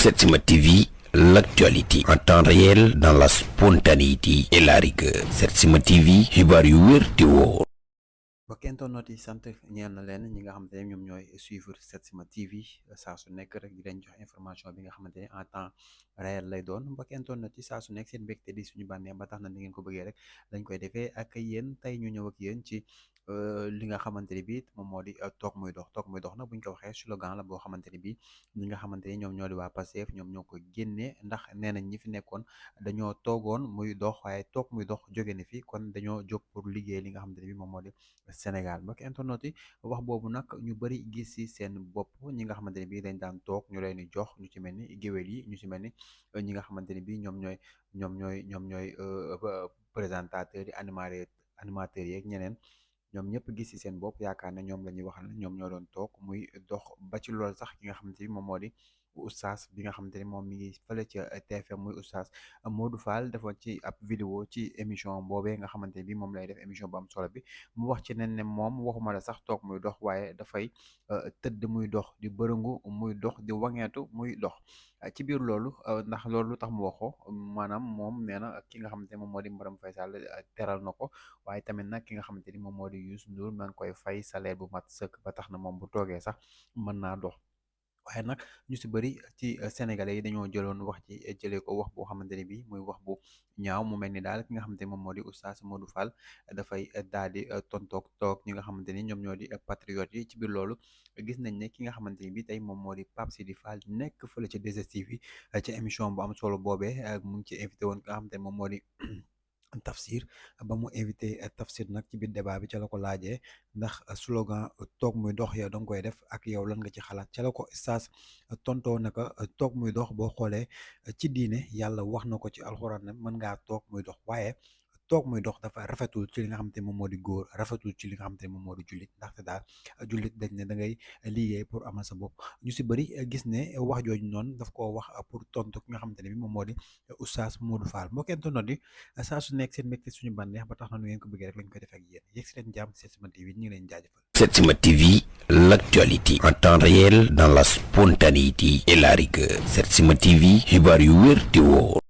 Setsima TV, l'actualité en temps réel dans la spontanéité et la rigueur. Setsima TV, xibaar yu wér te wóor. mbokk internet yi sant ñeel na leen ñi nga xamante ne ñoom ñooy suivre Setsima TV saa su nekk rek di leen jox information bi nga xamante ne en temps réel lay doon mbokk internet yi saa su nekk seen mbégte di suñu bànneex ba tax na ni ngeen ko bëggee rek dañ koy defee ak yéen tey ñu ñëw ak yéen ci li nga xamante ne bii moom moo di toog muy dox nag buñ ko waxee slogan la boo xamante ne bii ñi nga xamante ni ñoom ñoo di waa Pastef ñoom ñoo ko génnee ndax nee nañ ñi fi nekkoon dañoo toogoon muy dox waaye toog muy dox jóge ni fi kon dañoo jóg pour liggéey li nga xamante ne bii moom moo di Sénégal mbokk internet yi wax boobu nag ñu bëri gis ci seen bopp ñi nga xamante ne bii dañ daan toog ñu leen di jox ñu ci mel ni géwél yi ñu ci mel ni ñi nga xamante ne bii ñoom ñooy présentateurs yi animateurs yeeg ñeneen ñoom ñëpp gis ci seen bopp yaakaar ne ñoom la ñuy waxal ñoom ñoo doon toog muy dox ba ci loolu sax ki nga xamante ni moom moo di oustaz bi nga xamante ni moom mi ngi fële ca TFM muy oustaz Modou Fall defoon ci ab vidéo ci émission boobee nga xamante ni bi moom lay def émission bu am solo bi mu wax ci nen ne moom waxuma la sax toog muy dox waaye dafay tëdd muy dox di bërëngu muy dox di wangeetu muy dox ci biir loolu ndax loolu tax mu waxoo maanaam moom nee na ki nga xamante ni moom moo di Marième Faye Sall teral na ko waaye tamit nag ki nga xamante ni moom moo di Youssou Ndour maa ngi koy fay salaire bu mat sëkk ba tax na moom bu toogee sax mën naa dox waaye nag ñu si bëri ci sénégalais yi dañoo jëloon wax ci jëlee ko wax boo xamante ne bii muy wax bu ñaaw mu mel ni daal ki nga xamante ni moom moo di oustaz Modou Fall dafay daal di toog ñi nga xamante ni ñoom ñoo di patriotes yi ci biir loolu gis nañ ne ki nga xamante ni bii tey moom moo di Pape Sidi Fall nekk fële ci 2STV ci émission bu am solo boobee mu ngi ci invité woon ki nga xamante ni moom moo di Tafsir ba mu invité Tafsir nag ci biir débat bi ca la ko laajee ndax slogan toog muy dox yow da nga koy def ak yow lan nga ci xalaat ca la ko Oustaz tontoo naka toog muy dox boo xoolee ci diine yàlla wax na ko ci alxuraan ne mën ngaa toog muy dox waaye toog muy dox dafa rafetul ci li nga xamante ne moom moo di góor rafetul ci li nga xamante ne moom moo di jullit ndaxte daal jullit dañ ne da ngay liggéey pour amal sa bopp ñu si bëri gis ne wax jooju noonu daf koo wax pour tontu ki nga xamante ne bi moom moo di Oustaz Modou Fall moo kenn tontoon di saa su nekk seen mbégte suñu bànneex ba tax na nu ngeen ko bëggee rek lañ koy defee ak yéen yegg si leen jàmm Setsima TV ñu ngi leen jaajëfal. Setsima TV, l'actualité en temps réel dans la spontanéité et la rigueur. Setsima TV, xibaar yu wér te wóor.